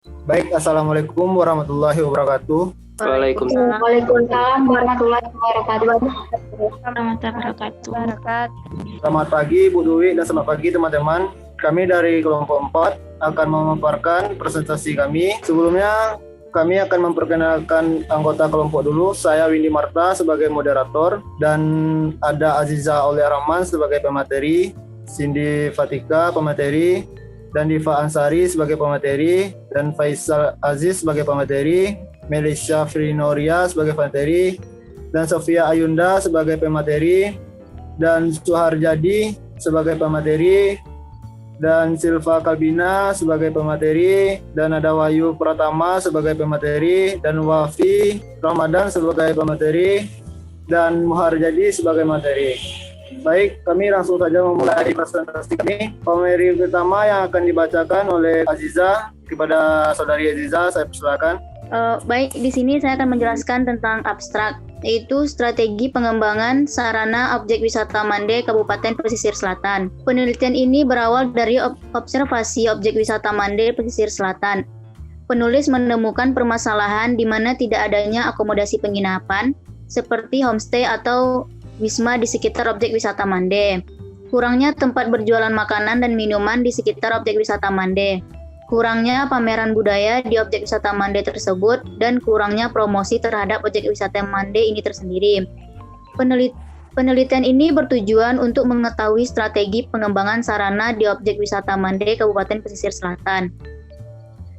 Baik, Assalamualaikum warahmatullahi wabarakatuh. Waalaikumsalam Waalaikumsalam warahmatullahi wabarakatuh. warahmatullahi wabarakatuh. Selamat pagi Bu Dwi dan selamat pagi teman-teman. Kami dari kelompok 4 akan memaparkan presentasi kami. Sebelumnya kami akan memperkenalkan anggota kelompok dulu. Saya Windy Marta sebagai moderator dan ada Aziza Aulia Rahman sebagai pemateri, Cindy Fatika pemateri, dan Diva Ansari sebagai pemateri, dan Faisal Aziz sebagai pemateri, Melisha Frinoria sebagai pemateri, dan Sofia Ayunda sebagai pemateri, dan Suharjadi sebagai pemateri, dan Silva Kalbina sebagai pemateri, dan ada Wahyu Pratama sebagai pemateri, dan Wafi Ramadan sebagai pemateri, dan Muharjadi sebagai materi. Baik, kami langsung saja memulai presentasi kami. Pemateri pertama yang akan dibacakan oleh Aziza. Kepada saudari Aziza, saya persilakan. Baik, di sini saya akan menjelaskan tentang abstrak, yaitu strategi pengembangan sarana objek wisata Mande Kabupaten Pesisir Selatan. Penelitian ini berawal dari observasi objek wisata Mande Pesisir Selatan. Penulis menemukan permasalahan di mana tidak adanya akomodasi penginapan seperti homestay atau wisma di sekitar objek wisata Mande. Kurangnya tempat berjualan makanan dan minuman di sekitar objek wisata Mande. Kurangnya pameran budaya di objek wisata Mande tersebut dan kurangnya promosi terhadap objek wisata Mande ini tersendiri. Penelitian ini bertujuan untuk mengetahui strategi pengembangan sarana di objek wisata Mande Kabupaten Pesisir Selatan.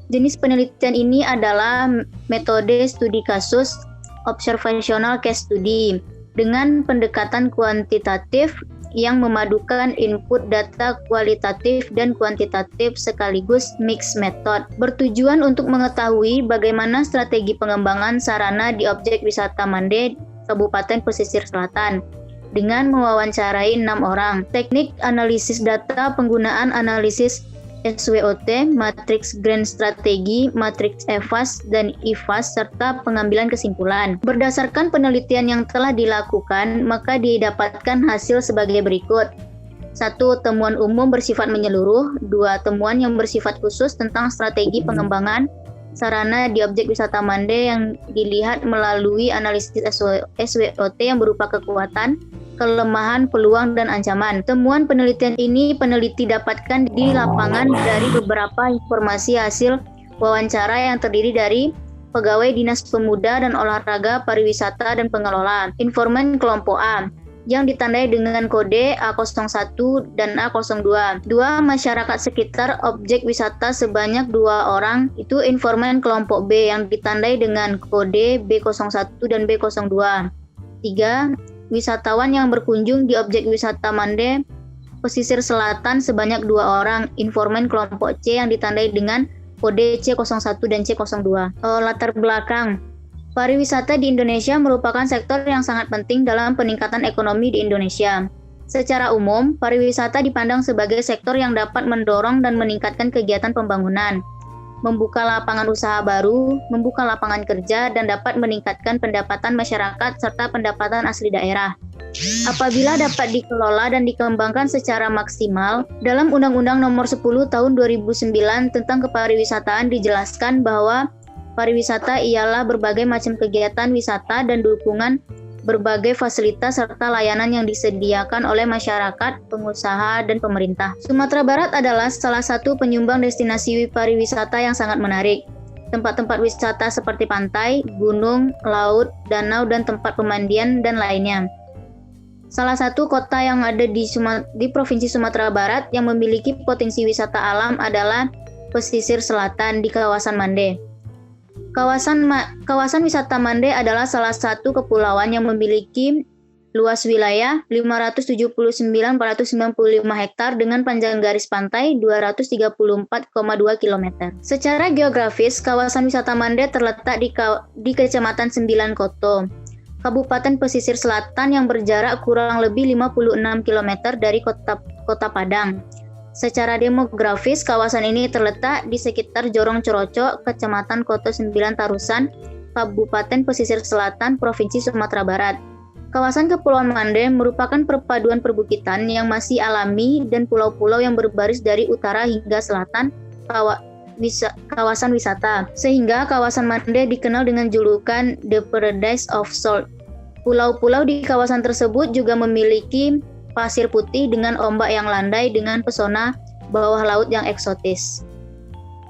Jenis penelitian ini adalah metode studi kasus observational case study dengan pendekatan kuantitatif yang memadukan input data kualitatif dan kuantitatif sekaligus mixed method, bertujuan untuk mengetahui bagaimana strategi pengembangan sarana di objek wisata Mande Kabupaten Pesisir Selatan dengan mewawancarai 6 orang. Teknik analisis data, penggunaan analisis SWOT, matriks Grand Strategi, matriks EVAS dan IVAS, serta pengambilan kesimpulan. Berdasarkan penelitian yang telah dilakukan, maka didapatkan hasil sebagai berikut. 1. Temuan umum bersifat menyeluruh. 2. Temuan yang bersifat khusus tentang strategi pengembangan sarana di objek wisata Mande yang dilihat melalui analisis SWOT yang berupa kekuatan, kelemahan, peluang, dan ancaman. Temuan penelitian ini peneliti dapatkan di lapangan dari beberapa informasi hasil wawancara yang terdiri dari pegawai Dinas Pemuda dan Olahraga, Pariwisata, dan Pengelola. Informan kelompok A yang ditandai dengan kode A01 dan A02. 2. Masyarakat sekitar objek wisata sebanyak 2 orang, itu informan kelompok B yang ditandai dengan kode B01 dan B02. 3. Wisatawan yang berkunjung di objek wisata Mande Pesisir Selatan sebanyak 2 orang, informan kelompok C yang ditandai dengan kode C01 dan C02. Latar belakang. Pariwisata di Indonesia merupakan sektor yang sangat penting dalam peningkatan ekonomi di Indonesia. Secara umum, pariwisata dipandang sebagai sektor yang dapat mendorong dan meningkatkan kegiatan pembangunan, membuka lapangan usaha baru, membuka lapangan kerja, dan dapat meningkatkan pendapatan masyarakat serta pendapatan asli daerah. Apabila dapat dikelola dan dikembangkan secara maksimal, dalam Undang-Undang Nomor 10 Tahun 2009 tentang Kepariwisataan dijelaskan bahwa pariwisata ialah berbagai macam kegiatan wisata dan dukungan berbagai fasilitas serta layanan yang disediakan oleh masyarakat, pengusaha, dan pemerintah. Sumatera Barat adalah salah satu penyumbang destinasi pariwisata yang sangat menarik. Tempat-tempat wisata seperti pantai, gunung, laut, danau, dan tempat pemandian, dan lainnya. Salah satu kota yang ada di Provinsi Sumatera Barat yang memiliki potensi wisata alam adalah Pesisir Selatan di kawasan Mande. Kawasan wisata Mande adalah salah satu kepulauan yang memiliki luas wilayah 579.495 hektar dengan panjang garis pantai 234,2 km. Secara geografis, kawasan wisata Mande terletak di Kecamatan 9 Koto, Kabupaten Pesisir Selatan yang berjarak kurang lebih 56 km dari kota Padang. Secara demografis, kawasan ini terletak di sekitar Jorong Corocok, Kecamatan Koto 9 Tarusan, Kabupaten Pesisir Selatan, Provinsi Sumatera Barat. Kawasan Kepulauan Mande merupakan perpaduan perbukitan yang masih alami dan pulau-pulau yang berbaris dari utara hingga selatan kawasan wisata, sehingga kawasan Mande dikenal dengan julukan The Paradise of Salt. Pulau-pulau di kawasan tersebut juga memiliki pasir putih dengan ombak yang landai dengan pesona bawah laut yang eksotis.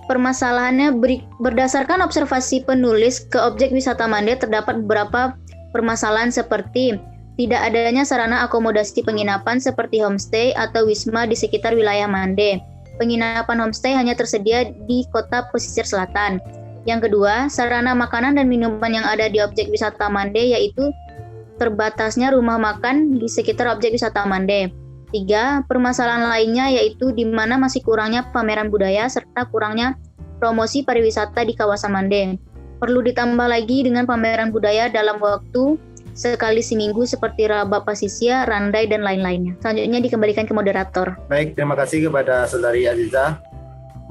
Permasalahannya, berdasarkan observasi penulis ke objek wisata Mande terdapat beberapa permasalahan seperti tidak adanya sarana akomodasi penginapan seperti homestay atau wisma di sekitar wilayah Mande. Penginapan homestay hanya tersedia di kota pesisir selatan. Yang kedua, sarana makanan dan minuman yang ada di objek wisata Mande yaitu terbatasnya rumah makan di sekitar objek wisata Mande. 3. Permasalahan lainnya yaitu di mana masih kurangnya pameran budaya serta kurangnya promosi pariwisata di kawasan Mande. Perlu ditambah lagi dengan pameran budaya dalam waktu sekali seminggu seperti Raba Pasisia, Randai, dan lain-lainnya. Selanjutnya dikembalikan ke moderator. Baik, terima kasih kepada Saudari Aziza.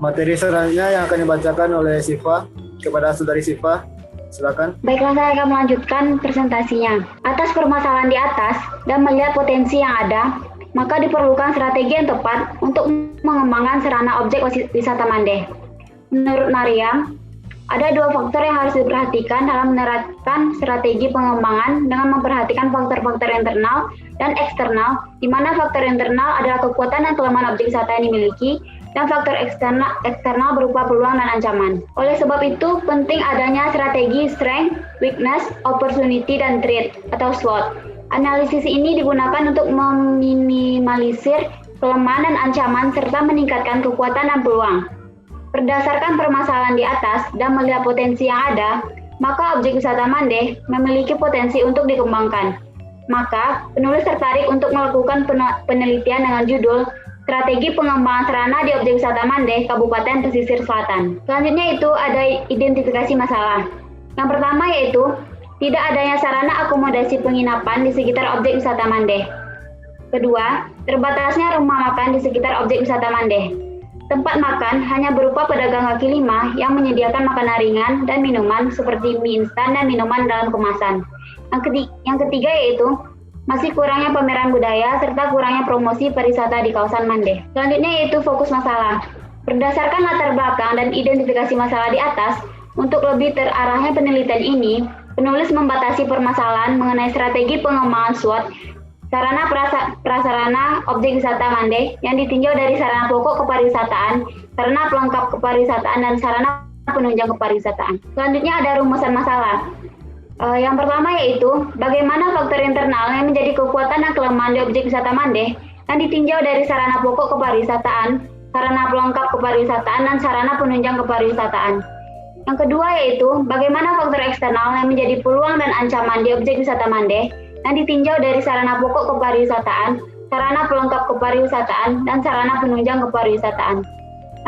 Materi selanjutnya yang akan dibacakan oleh Sifa. Kepada Saudari Sifa, silakan. Baiklah, saya akan melanjutkan presentasinya. Atas permasalahan di atas dan melihat potensi yang ada, maka diperlukan strategi yang tepat untuk mengembangkan sarana objek wisata Mande. Menurut Mariam, ada 2 faktor yang harus diperhatikan dalam menerapkan strategi pengembangan dengan memperhatikan faktor-faktor internal dan eksternal, di mana faktor internal adalah kekuatan dan kelemahan objek wisata yang dimiliki, dan faktor eksternal berupa peluang dan ancaman. Oleh sebab itu, penting adanya strategi strength, weakness, opportunity, dan threat atau SWOT. Analisis ini digunakan untuk meminimalisir kelemahan dan ancaman serta meningkatkan kekuatan dan peluang. Berdasarkan permasalahan di atas dan melihat potensi yang ada, maka objek wisata Mande memiliki potensi untuk dikembangkan. Maka, penulis tertarik untuk melakukan penelitian dengan judul Strategi Pengembangan Sarana di Objek Wisata Mande, Kabupaten Pesisir Selatan. Selanjutnya itu ada identifikasi masalah. Yang pertama yaitu tidak adanya sarana akomodasi penginapan di sekitar objek wisata Mande. Kedua, terbatasnya rumah makan di sekitar objek wisata Mande. Tempat makan hanya berupa pedagang kaki lima yang menyediakan makanan ringan dan minuman seperti mie instan dan minuman dalam kemasan. Yang ketiga yaitu masih kurangnya pameran budaya serta kurangnya promosi pariwisata di kawasan Mande. Selanjutnya yaitu fokus masalah. Berdasarkan latar belakang dan identifikasi masalah di atas, untuk lebih terarahnya penelitian ini, penulis membatasi permasalahan mengenai strategi pengembangan SWOT sarana prasarana objek wisata Mande yang ditinjau dari sarana pokok kepariwisataan, sarana pelengkap kepariwisataan, dan sarana penunjang kepariwisataan. Selanjutnya ada rumusan masalah. Yang pertama yaitu bagaimana faktor internal yang menjadi kekuatan dan kelemahan di objek wisata Mande yang ditinjau dari sarana pokok kepariwisataan, sarana pelengkap kepariwisataan, dan sarana penunjang kepariwisataan. Yang kedua yaitu bagaimana faktor eksternal yang menjadi peluang dan ancaman di objek wisata Mande yang ditinjau dari sarana pokok kepariwisataan, sarana pelengkap kepariwisataan, dan sarana penunjang kepariwisataan.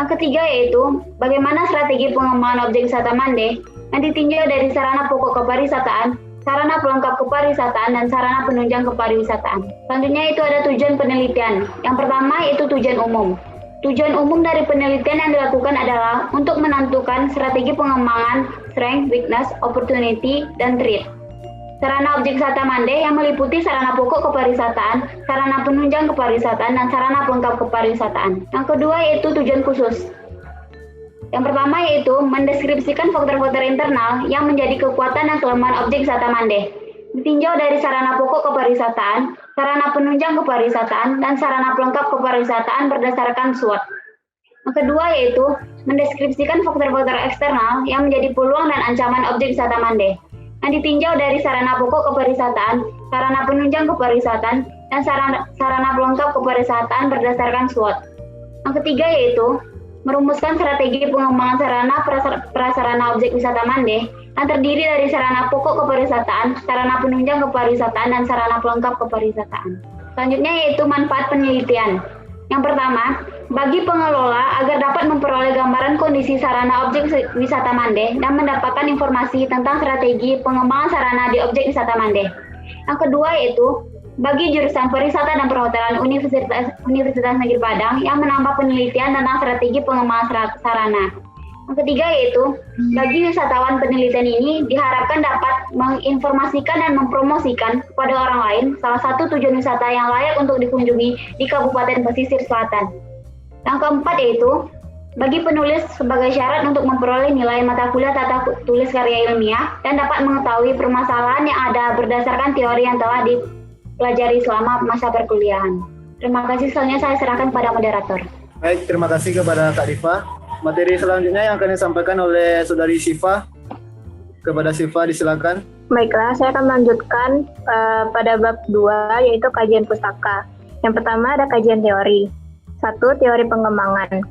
Yang ketiga yaitu bagaimana strategi pengembangan objek wisata Mande yang ditinjau dari sarana pokok kepariwisataan, sarana pelengkap kepariwisataan, dan sarana penunjang kepariwisataan. Selanjutnya itu ada tujuan penelitian. Yang pertama yaitu tujuan umum. Tujuan umum dari penelitian yang dilakukan adalah untuk menentukan strategi pengembangan strength, weakness, opportunity, dan threat. Sarana objek wisata Mande yang meliputi sarana pokok kepariwisataan, sarana penunjang kepariwisataan, dan sarana pelengkap kepariwisataan. Yang kedua yaitu tujuan khusus. Yang pertama yaitu mendeskripsikan faktor-faktor internal yang menjadi kekuatan dan kelemahan objek wisata Mande. Ditinjau dari sarana pokok kepariwisataan, sarana penunjang kepariwisataan, dan sarana pelengkap kepariwisataan berdasarkan SWOT. Yang kedua yaitu mendeskripsikan faktor-faktor eksternal yang menjadi peluang dan ancaman objek wisata Mande. Yang ditinjau dari sarana pokok kepariwisataan, sarana penunjang kepariwisataan, dan sarana pelengkap kepariwisataan berdasarkan SWOT. Yang ketiga yaitu merumuskan strategi pengembangan sarana prasarana objek wisata Mande yang terdiri dari sarana pokok kepariwisataan, sarana penunjang kepariwisataan, dan sarana pelengkap kepariwisataan. Selanjutnya yaitu manfaat penelitian. Yang pertama, bagi pengelola agar dapat memperoleh gambaran kondisi sarana objek wisata Mande dan mendapatkan informasi tentang strategi pengembangan sarana di objek wisata Mande. Yang kedua yaitu bagi jurusan pariwisata dan perhotelan Universitas Negeri Padang yang menambah penelitian tentang strategi pengembangan sarana. Yang ketiga yaitu bagi wisatawan penelitian ini diharapkan dapat menginformasikan dan mempromosikan kepada orang lain salah satu tujuan wisata yang layak untuk dikunjungi di Kabupaten Pesisir Selatan. Yang keempat yaitu bagi penulis sebagai syarat untuk memperoleh nilai mata kuliah tata tulis karya ilmiah dan dapat mengetahui permasalahan yang ada berdasarkan teori yang telah dipelajari selama masa perkuliahan. Terima kasih, selanjutnya saya serahkan kepada moderator. Baik, terima kasih kepada Kak Diva. Materi selanjutnya yang akan disampaikan oleh Saudari Siva. Kepada Siva, disilakan. Baiklah, saya akan melanjutkan pada bab 2, yaitu kajian pustaka. Yang pertama ada kajian teori. 1. Teori pengembangan.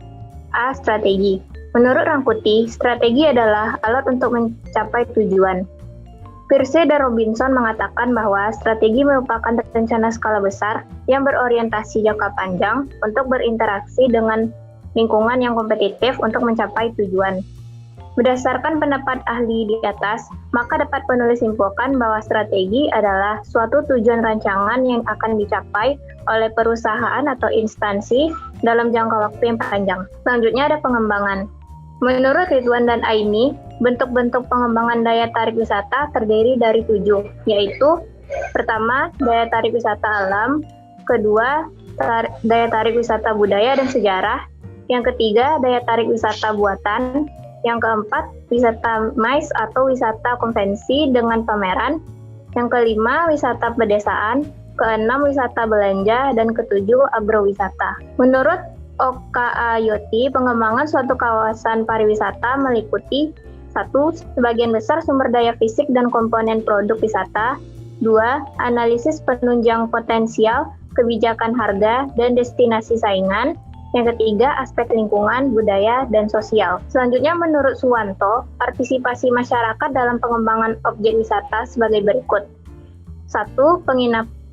A. Strategi. Menurut Rangkuti, strategi adalah alat untuk mencapai tujuan. Peirce dan Robinson mengatakan bahwa strategi merupakan rencana skala besar yang berorientasi jangka panjang untuk berinteraksi dengan lingkungan yang kompetitif untuk mencapai tujuan. Berdasarkan pendapat ahli di atas, maka dapat penulis simpulkan bahwa strategi adalah suatu tujuan rancangan yang akan dicapai oleh perusahaan atau instansi dalam jangka waktu yang panjang. Selanjutnya ada pengembangan. Menurut Ridwan dan Aini, bentuk-bentuk pengembangan daya tarik wisata terdiri dari 7, yaitu pertama, daya tarik wisata alam, kedua, daya tarik wisata budaya dan sejarah, yang ketiga, daya tarik wisata buatan, yang keempat, wisata MICE atau wisata konvensi dengan pameran, yang kelima, wisata pedesaan, keenam, wisata belanja, dan ketujuh, agrowisata. Menurut OKA Yoti, pengembangan suatu kawasan pariwisata meliputi 1. Sebagian besar sumber daya fisik dan komponen produk wisata. 2. Analisis penunjang potensial, kebijakan harga, dan destinasi saingan. Yang ketiga, aspek lingkungan, budaya, dan sosial. Selanjutnya, menurut Suwanto, partisipasi masyarakat dalam pengembangan objek wisata sebagai berikut. 1.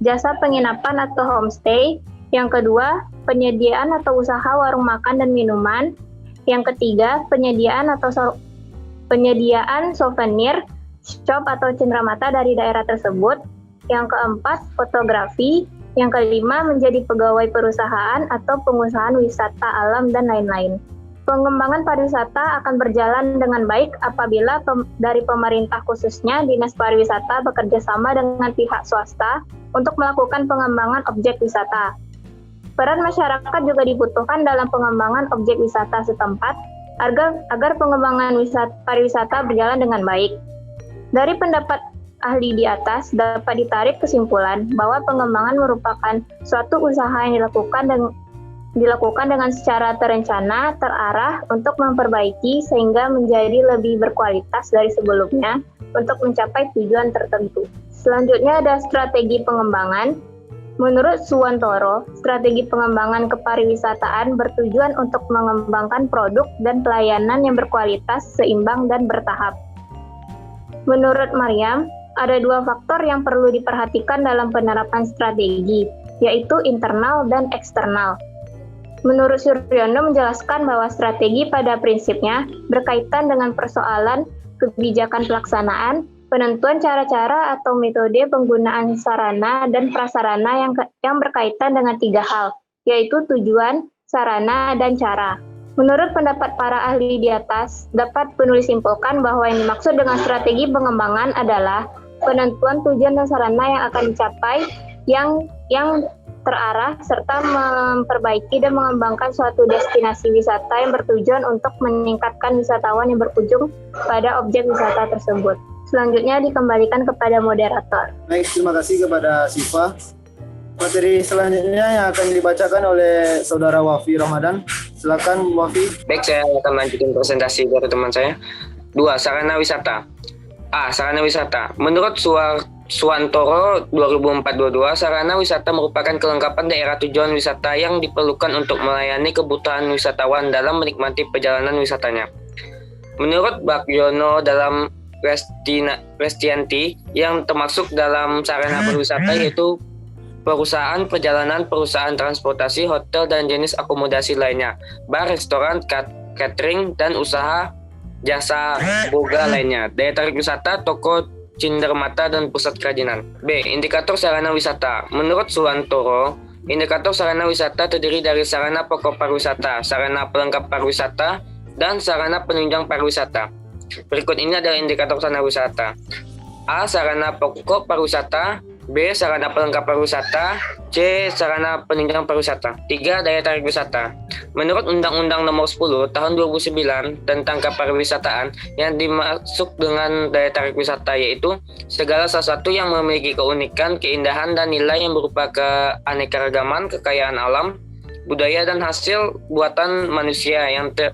Jasa penginapan atau homestay. Yang kedua, penyediaan atau usaha warung makan dan minuman. Yang ketiga, penyediaan souvenir, shop atau cenderamata dari daerah tersebut. Yang keempat, fotografi. Yang kelima, menjadi pegawai perusahaan atau pengusahaan wisata alam dan lain-lain. Pengembangan pariwisata akan berjalan dengan baik apabila dari pemerintah khususnya Dinas Pariwisata bekerja sama dengan pihak swasta untuk melakukan pengembangan objek wisata. Peran masyarakat juga dibutuhkan dalam pengembangan objek wisata setempat agar pengembangan pariwisata berjalan dengan baik. Dari pendapat ahli di atas dapat ditarik kesimpulan bahwa pengembangan merupakan suatu usaha yang dilakukan dengan secara terencana, terarah untuk memperbaiki sehingga menjadi lebih berkualitas dari sebelumnya untuk mencapai tujuan tertentu. Selanjutnya ada strategi pengembangan. Menurut Suwantoro, strategi pengembangan kepariwisataan bertujuan untuk mengembangkan produk dan pelayanan yang berkualitas, seimbang, dan bertahap. Menurut Mariam, ada 2 faktor yang perlu diperhatikan dalam penerapan strategi, yaitu internal dan eksternal. Menurut Suryono menjelaskan bahwa strategi pada prinsipnya berkaitan dengan persoalan kebijakan pelaksanaan, penentuan cara-cara atau metode penggunaan sarana dan prasarana yang berkaitan dengan 3 hal, yaitu tujuan, sarana, dan cara. Menurut pendapat para ahli di atas, dapat penulis simpulkan bahwa yang dimaksud dengan strategi pengembangan adalah penentuan tujuan dan sarana yang akan dicapai yang terarah serta memperbaiki dan mengembangkan suatu destinasi wisata yang bertujuan untuk meningkatkan wisatawan yang berkunjung pada objek wisata tersebut. Selanjutnya dikembalikan kepada moderator. Baik, terima kasih kepada Siva. Materi selanjutnya yang akan dibacakan oleh Saudara Wafi Ramadan. Silakan Wafi. Baik, saya akan lanjutin presentasi dari teman saya. 2. Sarana wisata. A. Sarana wisata. Menurut Suwantoro 2004-22, sarana wisata merupakan kelengkapan daerah tujuan wisata yang diperlukan untuk melayani kebutuhan wisatawan dalam menikmati perjalanan wisatanya. Menurut Bagiono dalam Restianti, yang termasuk dalam sarana pariwisata yaitu perusahaan perjalanan, perusahaan transportasi, hotel, dan jenis akomodasi lainnya, bar, restoran, catering, dan usaha jasa boga lainnya. Daya tarik wisata, toko, cenderamata, dan pusat kerajinan. B. Indikator sarana wisata. Menurut Suwantoro, indikator sarana wisata terdiri dari sarana pokok pariwisata, sarana pelengkap pariwisata, dan sarana penunjang pariwisata. Berikut ini adalah indikator sarana wisata. A. Sarana pokok pariwisata. B. Sarana pelengkap pariwisata. C. Sarana penunjang pariwisata. 3. Daya tarik wisata. Menurut Undang-Undang Nomor 10 Tahun 2009 tentang Kepariwisataan, yang dimaksud dengan daya tarik wisata yaitu segala sesuatu yang memiliki keunikan, keindahan, dan nilai yang berupa keanekaragaman, kekayaan alam, budaya, dan hasil buatan manusia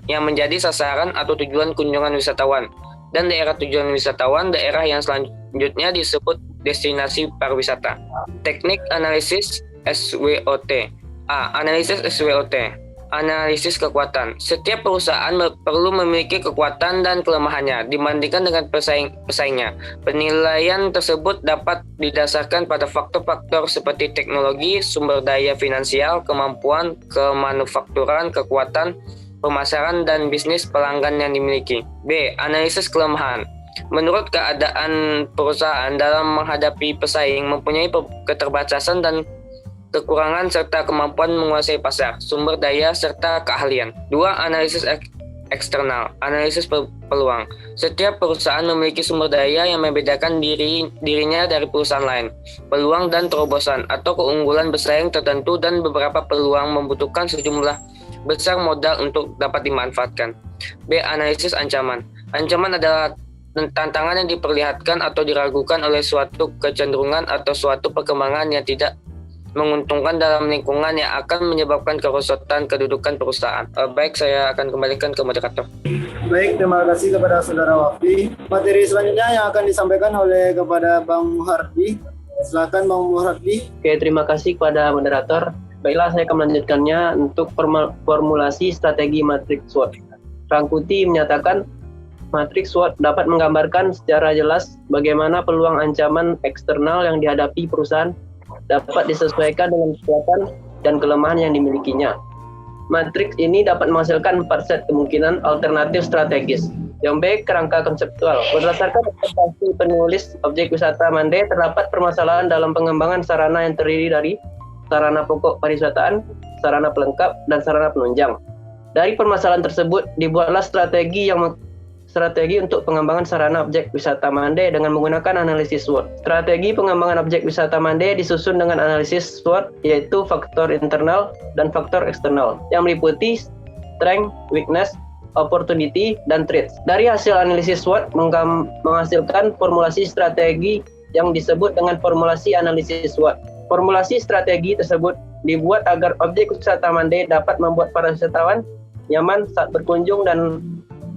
yang menjadi sasaran atau tujuan kunjungan wisatawan. Dan daerah tujuan wisatawan, daerah yang selanjutnya disebut destinasi pariwisata. Teknik analisis SWOT. Analisis SWOT. Analisis kekuatan. Setiap perusahaan perlu memiliki kekuatan dan kelemahannya dibandingkan dengan pesaingnya. Penilaian tersebut dapat didasarkan pada faktor-faktor seperti teknologi, sumber daya finansial, kemampuan kemanufakturan, kekuatan pemasaran, dan bisnis pelanggan yang dimiliki. B. Analisis kelemahan. Menurut keadaan perusahaan dalam menghadapi pesaing mempunyai keterbatasan dan kekurangan serta kemampuan menguasai pasar, sumber daya, serta keahlian. 2. Analisis eksternal. Analisis peluang. Setiap perusahaan memiliki sumber daya yang membedakan dirinya dari perusahaan lain, peluang dan terobosan atau keunggulan bersaing tertentu, dan beberapa peluang membutuhkan sejumlah besar modal untuk dapat dimanfaatkan. B. Analisis ancaman. Ancaman adalah tantangan yang diperlihatkan atau diragukan oleh suatu kecenderungan atau suatu perkembangan yang tidak menguntungkan dalam lingkungan yang akan menyebabkan kerusakan kedudukan perusahaan. Baik, saya akan kembalikan ke moderator. Baik, terima kasih kepada Saudara Wafi. Materi selanjutnya yang akan disampaikan oleh kepada Bang Muhardi. Silakan Bang Muhardi. Oke, terima kasih kepada moderator. Baiklah, saya akan melanjutkannya untuk formulasi strategi matriks SWOT. Rangkuti menyatakan matriks SWOT dapat menggambarkan secara jelas bagaimana peluang ancaman eksternal yang dihadapi perusahaan dapat disesuaikan dengan kekuatan dan kelemahan yang dimilikinya. Matriks ini dapat menghasilkan 4 set kemungkinan alternatif strategis. Yang B, kerangka konseptual. Berdasarkan observasi penulis objek wisata Mande, terdapat permasalahan dalam pengembangan sarana yang terdiri dari sarana pokok pariwisataan, sarana pelengkap, dan sarana penunjang. Dari permasalahan tersebut, dibuatlah strategi untuk pengembangan sarana objek wisata Mande dengan menggunakan analisis SWOT. Strategi pengembangan objek wisata Mande disusun dengan analisis SWOT, yaitu faktor internal dan faktor eksternal, yang meliputi strength, weakness, opportunity, dan threats. Dari hasil analisis SWOT menghasilkan formulasi strategi yang disebut dengan formulasi analisis SWOT. Formulasi strategi tersebut dibuat agar objek wisata Mande dapat membuat para wisatawan nyaman saat berkunjung dan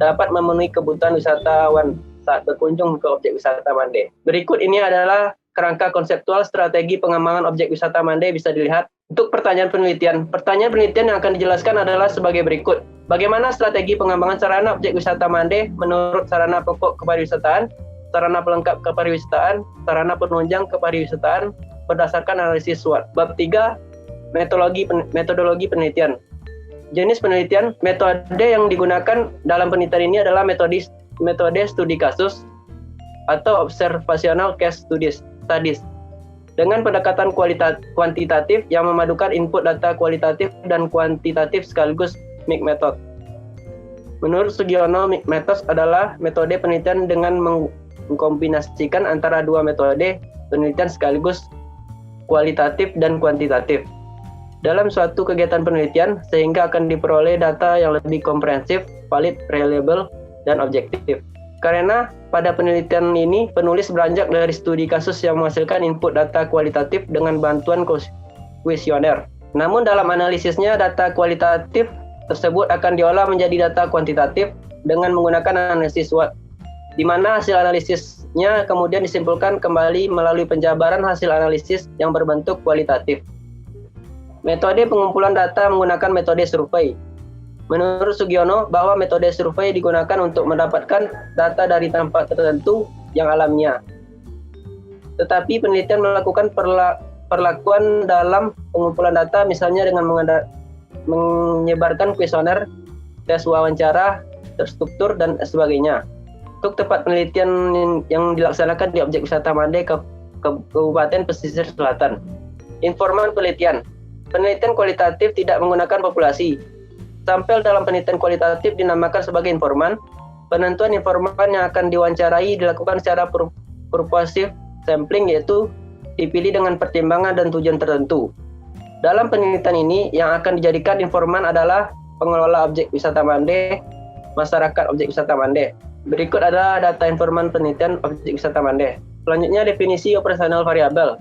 dapat memenuhi kebutuhan wisatawan saat berkunjung ke objek wisata Mande. Berikut ini adalah kerangka konseptual strategi pengembangan objek wisata Mande bisa dilihat. Untuk pertanyaan penelitian yang akan dijelaskan adalah sebagai berikut. Bagaimana strategi pengembangan sarana objek wisata Mande menurut sarana pokok kepariwisataan, sarana pelengkap kepariwisataan, sarana penunjang kepariwisataan berdasarkan analisis SWOT. Bab 3, metodologi penelitian. Jenis penelitian, metode yang digunakan dalam penelitian ini adalah metode studi kasus atau observational case studies dengan pendekatan kuantitatif yang memadukan input data kualitatif dan kuantitatif sekaligus mixed method. Menurut Sugiono, mixed method adalah metode penelitian dengan mengkombinasikan antara dua metode penelitian sekaligus kualitatif dan kuantitatif dalam suatu kegiatan penelitian, sehingga akan diperoleh data yang lebih komprehensif, valid, reliable, dan objektif. Karena pada penelitian ini, penulis beranjak dari studi kasus yang menghasilkan input data kualitatif dengan bantuan kuesioner. Namun dalam analisisnya, data kualitatif tersebut akan diolah menjadi data kuantitatif dengan menggunakan analisis SWOT, di mana hasil analisisnya kemudian disimpulkan kembali melalui penjabaran hasil analisis yang berbentuk kualitatif. Metode pengumpulan data menggunakan metode survei. Menurut Sugiono, bahwa metode survei digunakan untuk mendapatkan data dari tempat tertentu yang alamiah. Tetapi penelitian melakukan perlakuan dalam pengumpulan data, misalnya dengan menyebarkan kuesioner, tes wawancara, terstruktur, dan sebagainya. Untuk tempat penelitian yang dilaksanakan di objek wisata Mande Kabupaten Pesisir Selatan. Informan penelitian. Penelitian kualitatif tidak menggunakan populasi. Sampel dalam penelitian kualitatif dinamakan sebagai informan. Penentuan informan yang akan diwawancarai dilakukan secara purposive sampling, yaitu dipilih dengan pertimbangan dan tujuan tertentu. Dalam penelitian ini, yang akan dijadikan informan adalah pengelola objek wisata Mande, masyarakat objek wisata Mande. Berikut adalah data informan penelitian objek wisata Mande. Selanjutnya definisi operasional variabel.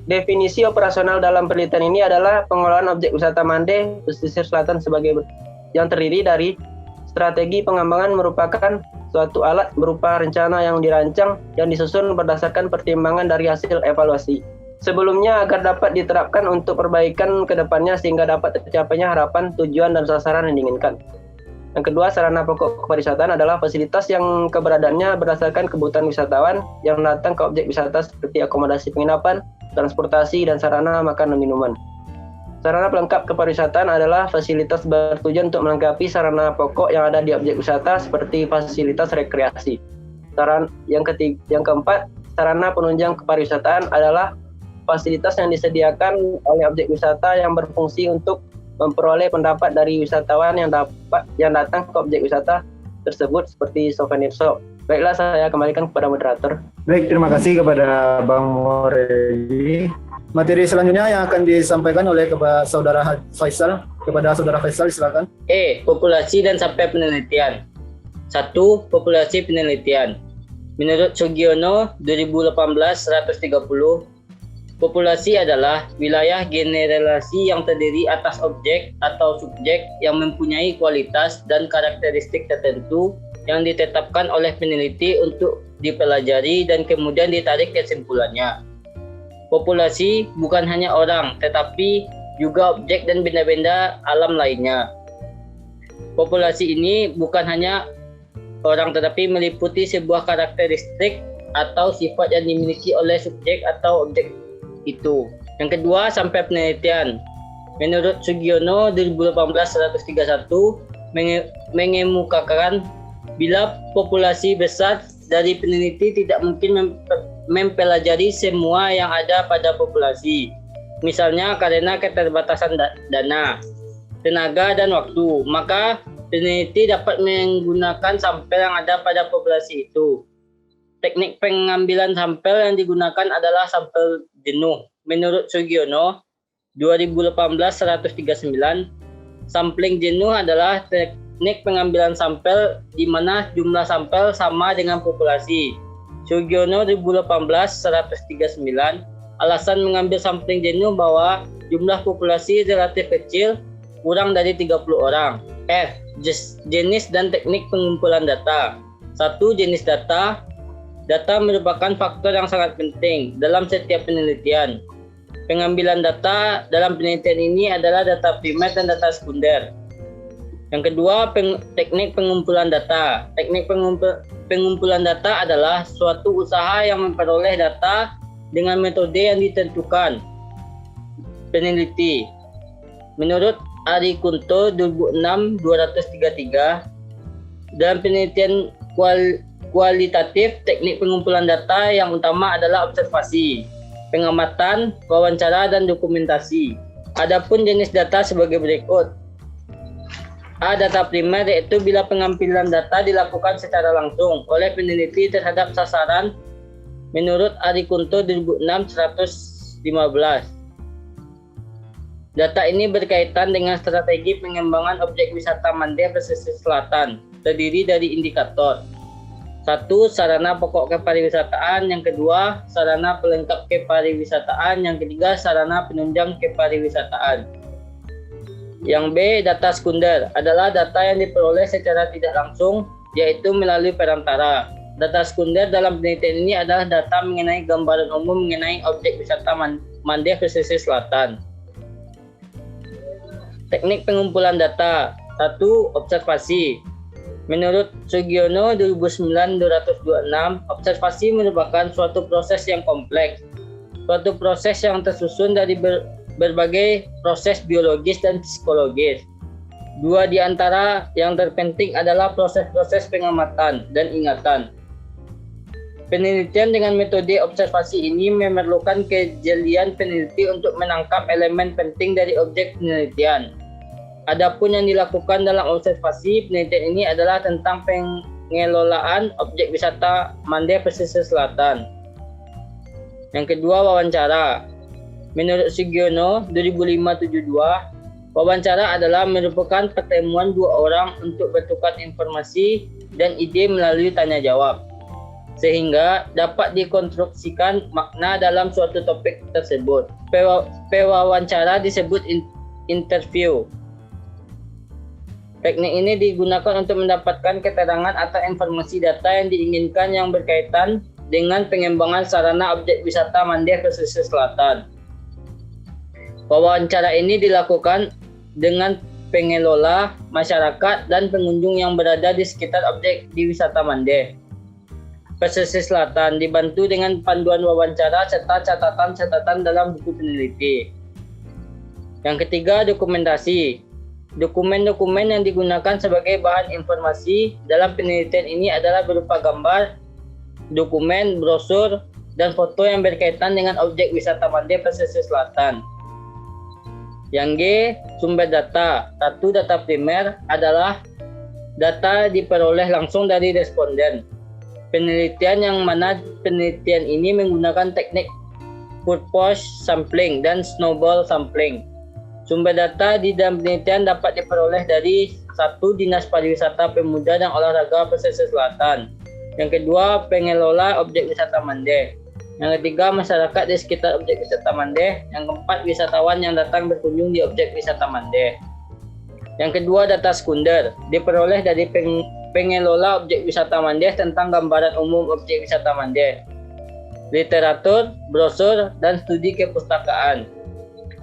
Definisi operasional dalam penelitian ini adalah pengelolaan objek wisata Mande pesisir selatan sebagai yang terdiri dari strategi pengembangan merupakan suatu alat berupa rencana yang dirancang dan disusun berdasarkan pertimbangan dari hasil evaluasi. Sebelumnya agar dapat diterapkan untuk perbaikan ke depannya sehingga dapat tercapainya harapan, tujuan, dan sasaran yang diinginkan. Yang kedua, sarana pokok kepariwisataan adalah fasilitas yang keberadaannya berdasarkan kebutuhan wisatawan yang datang ke objek wisata seperti akomodasi penginapan, transportasi, dan sarana makan dan minuman. Sarana pelengkap kepariwisataan adalah fasilitas bertujuan untuk melengkapi sarana pokok yang ada di objek wisata seperti fasilitas rekreasi. Yang keempat, sarana penunjang kepariwisataan adalah fasilitas yang disediakan oleh objek wisata yang berfungsi untuk memperoleh pendapat dari wisatawan yang datang ke objek wisata tersebut seperti souvenir shop. Baiklah, saya kembalikan kepada moderator. Baik, terima kasih kepada Bang Moredi. Materi selanjutnya yang akan disampaikan oleh Saudara Faisal. Kepada Saudara Faisal, silakan. Populasi dan sampai penelitian. 1. Populasi penelitian. Menurut Sugiono 2018-130, populasi adalah wilayah generalisasi yang terdiri atas objek atau subjek yang mempunyai kualitas dan karakteristik tertentu yang ditetapkan oleh peneliti untuk dipelajari dan kemudian ditarik kesimpulannya. Populasi bukan hanya orang, tetapi juga objek dan benda-benda alam lainnya. Populasi ini bukan hanya orang, tetapi meliputi sebuah karakteristik atau sifat yang dimiliki oleh subjek atau objek itu. Yang kedua, sampai penelitian. Menurut Sugiono 2018-131 mengemukakan bila populasi besar dari peneliti tidak mungkin mempelajari semua yang ada pada populasi. Misalnya karena keterbatasan dana, tenaga, dan waktu, maka peneliti dapat menggunakan sampel yang ada pada populasi itu. Teknik pengambilan sampel yang digunakan adalah sampel jenuh. Menurut Sugiono 2018-139, sampling jenuh adalah teknik pengambilan sampel di mana jumlah sampel sama dengan populasi. Sugiono 2018-139, alasan mengambil sampling jenuh bahwa jumlah populasi relatif kecil, kurang dari 30 orang. Jenis dan teknik pengumpulan data. 1. Jenis data. Data merupakan faktor yang sangat penting dalam setiap penelitian. Pengambilan data dalam penelitian ini adalah data primer dan data sekunder. Yang kedua, teknik pengumpulan data. Teknik pengumpulan data adalah suatu usaha yang memperoleh data dengan metode yang ditentukan peneliti. Menurut Ari Kunto 2006-233, dalam penelitian kualitatif, teknik pengumpulan data yang utama adalah observasi, pengamatan, wawancara, dan dokumentasi. Adapun jenis data sebagai berikut. A. Data primer, yaitu bila pengambilan data dilakukan secara langsung oleh peneliti terhadap sasaran menurut Ari Kunto 2006-115. Data ini berkaitan dengan strategi pengembangan objek wisata Mande pesisir selatan, terdiri dari indikator. 1. Sarana pokok kepariwisataan. Yang kedua, sarana pelengkap kepariwisataan. Yang ketiga, sarana penunjang kepariwisataan. Yang B. Data sekunder adalah data yang diperoleh secara tidak langsung, yaitu melalui perantara. Data sekunder dalam penelitian ini adalah data mengenai gambaran umum mengenai objek wisata Mande pesisir selatan. Teknik pengumpulan data. 1. Observasi. Menurut Sugiono 2009-226, observasi merupakan suatu proses yang kompleks, suatu proses yang tersusun dari berbagai proses biologis dan psikologis. Dua di antara yang terpenting adalah proses-proses pengamatan dan ingatan. Penelitian dengan metode observasi ini memerlukan kejelian peneliti untuk menangkap elemen penting dari objek penelitian. Adapun yang dilakukan dalam observasi penelitian ini adalah tentang pengelolaan objek wisata Mande pesisir selatan. Yang kedua, wawancara. Menurut Sugiono 2005-72, Wawancara adalah merupakan pertemuan dua orang untuk bertukar informasi dan ide melalui tanya jawab, sehingga dapat dikonstruksikan makna dalam suatu topik tersebut. Pewawancara disebut interview. Teknik ini digunakan untuk mendapatkan keterangan atau informasi data yang diinginkan yang berkaitan dengan pengembangan sarana objek wisata Mandeh pesisir selatan. Wawancara ini dilakukan dengan pengelola, masyarakat, dan pengunjung yang berada di sekitar objek di wisata Mandeh pesisir selatan, dibantu dengan panduan wawancara serta catatan-catatan dalam buku peneliti. Yang ketiga, dokumentasi. Dokumen-dokumen yang digunakan sebagai bahan informasi dalam penelitian ini adalah berupa gambar, dokumen, brosur, dan foto yang berkaitan dengan objek wisata Mandeh pesisir selatan. Yang G, sumber data. Satu, data primer adalah data diperoleh langsung dari responden. Penelitian yang mana penelitian ini menggunakan teknik purpose sampling dan snowball sampling. Sumber data di dalam penelitian dapat diperoleh dari satu, Dinas Pariwisata Pemuda dan Olahraga Pesisir Selatan. Yang kedua, pengelola objek wisata Mandeh. Yang ketiga, masyarakat di sekitar objek wisata Mandeh. Yang keempat, wisatawan yang datang berkunjung di objek wisata Mandeh. Yang kedua, data sekunder diperoleh dari pengelola objek wisata Mandeh tentang gambaran umum objek wisata Mandeh, literatur, brosur, dan studi kepustakaan.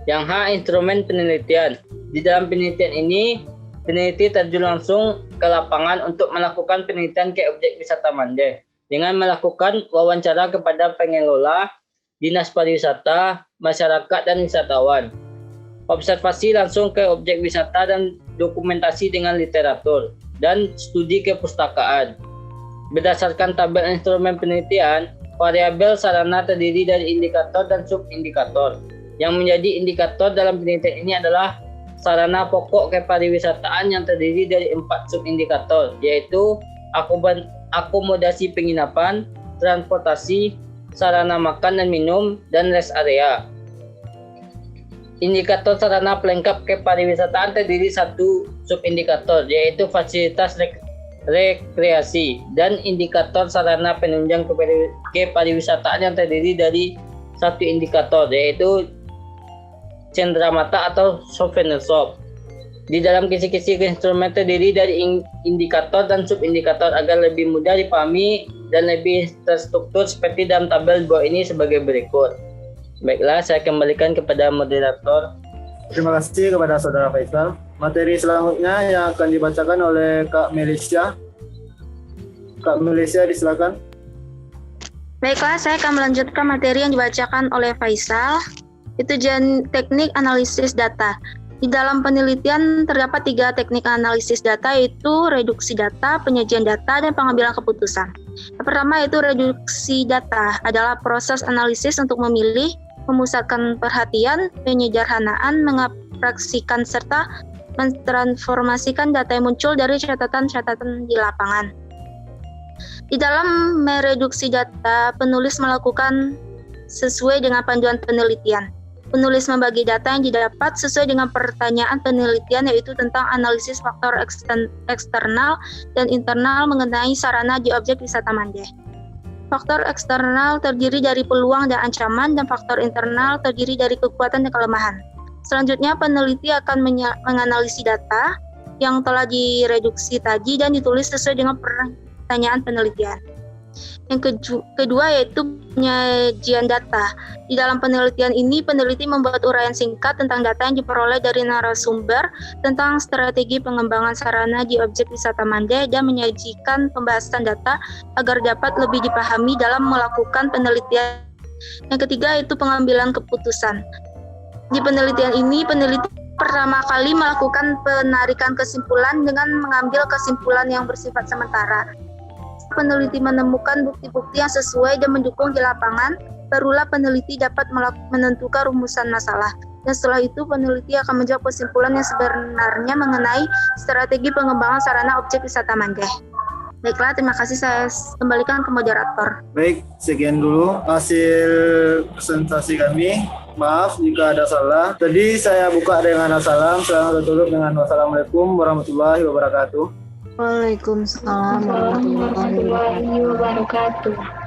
Yang H, instrumen penelitian. Di dalam penelitian ini, peneliti terjun langsung ke lapangan untuk melakukan penelitian ke objek wisata Mandeh dengan melakukan wawancara kepada pengelola, dinas pariwisata, masyarakat, dan wisatawan. Observasi langsung ke objek wisata dan dokumentasi dengan literatur dan studi kepustakaan. Berdasarkan tabel instrumen penelitian, variabel sarana terdiri dari indikator dan subindikator. Yang menjadi indikator dalam penelitian ini adalah sarana pokok kepariwisataan yang terdiri dari 4 subindikator, yaitu akomodasi penginapan, transportasi, sarana makan dan minum, dan rest area. Indikator sarana pelengkap kepariwisataan terdiri 1 subindikator, yaitu fasilitas rekreasi, dan indikator sarana penunjang kepariwisataan yang terdiri dari 1 indikator, yaitu cenderamata atau souvenir shop. Di dalam kisi-kisi instrumen terdiri dari indikator dan subindikator agar lebih mudah dipahami dan lebih terstruktur seperti dalam tabel di bawah ini sebagai berikut. Baiklah, saya kembalikan kepada moderator. Terima kasih kepada Saudara Faisal. Materi selanjutnya yang akan dibacakan oleh Kak Melisha. Kak Melisha, disilakan. Baiklah, saya akan melanjutkan materi yang dibacakan oleh Faisal. Itu teknik analisis data. Di dalam penelitian terdapat 3 teknik analisis data, yaitu reduksi data, penyajian data, dan pengambilan keputusan. Yang pertama yaitu reduksi data, adalah proses analisis untuk memilih, memusatkan perhatian, penyederhanaan, mengabstraksikan, serta mentransformasikan data yang muncul dari catatan-catatan di lapangan. Di dalam mereduksi data, penulis melakukan sesuai dengan panduan penelitian. Penulis membagi data yang didapat sesuai dengan pertanyaan penelitian, yaitu tentang analisis faktor eksternal dan internal mengenai sarana di objek wisata Mandeh. Faktor eksternal terdiri dari peluang dan ancaman, dan faktor internal terdiri dari kekuatan dan kelemahan. Selanjutnya, peneliti akan menganalisis data yang telah direduksi tadi dan ditulis sesuai dengan pertanyaan penelitian. Yang kedua yaitu penyajian data. Di dalam penelitian ini, peneliti membuat uraian singkat tentang data yang diperoleh dari narasumber tentang strategi pengembangan sarana di objek wisata Mandeh dan menyajikan pembahasan data agar dapat lebih dipahami dalam melakukan penelitian. Yang ketiga yaitu pengambilan keputusan. Di penelitian ini, peneliti pertama kali melakukan penarikan kesimpulan dengan mengambil kesimpulan yang bersifat sementara. Peneliti menemukan bukti-bukti yang sesuai dan mendukung di lapangan, barulah peneliti dapat menentukan rumusan masalah. Dan setelah itu, peneliti akan menjawab kesimpulan yang sebenarnya mengenai strategi pengembangan sarana objek wisata Mandeh. Baiklah, terima kasih. Saya kembalikan ke moderator. Baik, sekian dulu hasil presentasi kami. Maaf jika ada salah. Tadi saya buka dengan salam. Saya tutup dengan wassalamualaikum warahmatullahi wabarakatuh. Waalaikumsalam warahmatullahi wabarakatuh. Warahmatullahi wabarakatuh.